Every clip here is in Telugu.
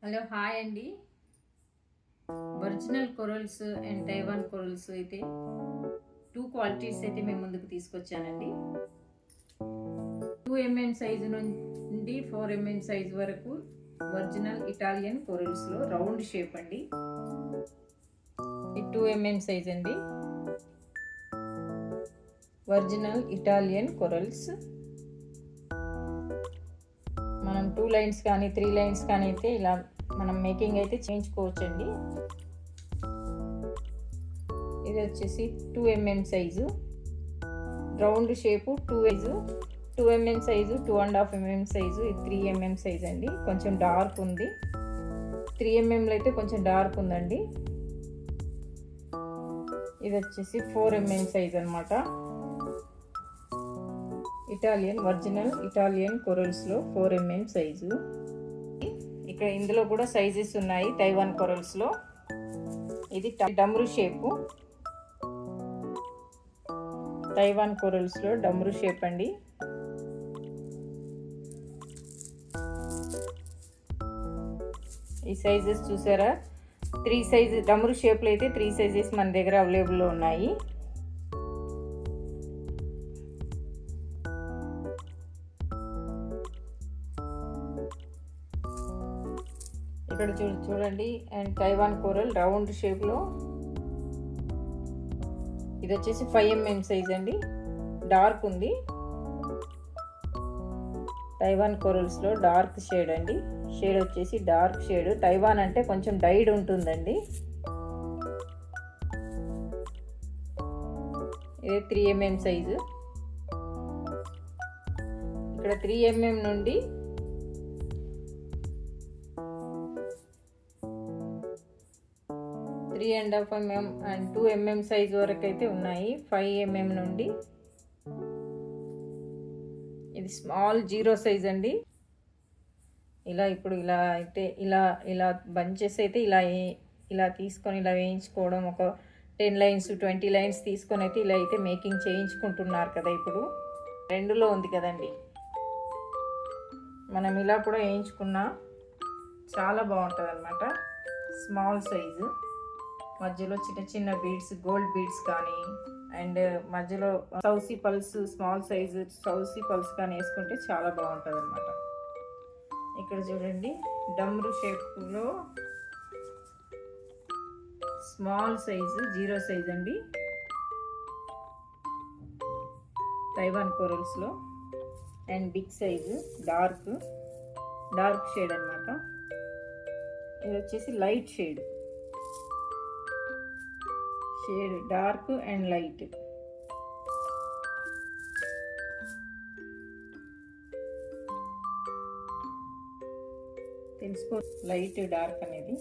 హలో హాయ్ అండి. Original corals and Taiwan corals అయితే 2 క్వాలిటీస్ అయితే మేము ముందుకు తీసుకొచ్చానండి. 2 mm సైజు నుండి 4 mm సైజు వరకు ఒరిజినల్ ఇటాలియన్ కొరల్స్లో రౌండ్ షేప్ అండి. ఇది 2 mm సైజ్ అండి. ఒరిజినల్ ఇటాలియన్ కొరల్స్ మనం 2 లైన్స్ కానీ 3 లైన్స్ కానీ అయితే ఇలా మనం మేకింగ్ అయితే చేయించుకోవచ్చండి. ఇది వచ్చేసి 2 mm size round shape 2 mm size 2.5 mm size ఇది 3 mm సైజ్ అండి. కొంచెం డార్క్ ఉంది. 3 mmలో అయితే కొంచెం డార్క్ ఉందండి. ఇది వచ్చేసి 4 mm సైజ్ అనమాట. ఇటాలియన్ ఒరిజినల్ ఇటాలియన్ కొరల్స్లో 4 mm సైజు. ఇక్కడ ఇందులో కూడా సైజెస్ ఉన్నాయి తైవాన్ కొరల్స్లో. ఇది డమ్రు షేపు, తైవాన్ కొరల్స్లో డమ్రు షేప్ అండి. ఈ సైజెస్ చూసారా, 3 సైజు డమ్రు షేప్లో అయితే 3 సైజెస్ మన దగ్గర అవైలబుల్లో ఉన్నాయి. ఇక్కడ చూడండి. అండ్ తైవాన్ కోరల్ రౌండ్ షేప్లో ఇది వచ్చేసి 5 mm సైజ్ అండి. డార్క్ ఉంది. తైవాన్ కోరల్స్లో డార్క్ షేడ్ అండి. షేడ్ వచ్చేసి డార్క్ షేడ్. తైవాన్ అంటే కొంచెం డైడ్ ఉంటుందండి. ఇది 3 mm సైజు. ఇక్కడ 3 mm నుండి 3.5 mm అండ్ 2 mm సైజ్ వరకు అయితే ఉన్నాయి. 5 mm నుండి ఇది స్మాల్ 0 సైజ్ అండి. ఇప్పుడు ఇలా అయితే ఇలా బంచెస్ అయితే ఇలా తీసుకొని ఇలా వేయించుకోవడం. ఒక 10 లైన్స్ 20 లైన్స్ తీసుకొని అయితే ఇలా అయితే మేకింగ్ చేయించుకుంటున్నారు కదా. ఇప్పుడు 2లో ఉంది కదండి. మనం ఇలా కూడా వేయించుకున్నా చాలా బాగుంటుంది అన్నమాట. స్మాల్ సైజు, మధ్యలో చిన్న చిన్న బీడ్స్, గోల్డ్ బీడ్స్ కానీ అండ్ మధ్యలో సౌసీ పల్స్ స్మాల్ సైజు సౌసీ పల్స్ కానీ వేసుకుంటే చాలా బాగుంటుంది అన్నమాట. ఇక్కడ చూడండి, డమ్రు షేప్లో స్మాల్ సైజు 0 సైజ్ అండి Taiwan కొరల్స్లో. And big size dark shade అన్నమాట. ఇది వచ్చేసి light shade dark and light. తెలుసుకో లైట్ డార్క్ అనేది.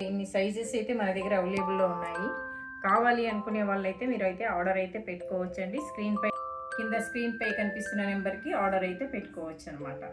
ఇన్ని సైజెస్ అయితే మన దగ్గర అవైలబుల్లో ఉన్నాయి. కావాలి అనుకునే వాళ్ళైతే మీరు అయితే ఆర్డర్ అయితే పెట్టుకోవచ్చండి. కింద స్క్రీన్ పై కనిపిస్తున్న నెంబర్కి ఆర్డర్ అయితే పెట్టుకోవచ్చు అనమాట.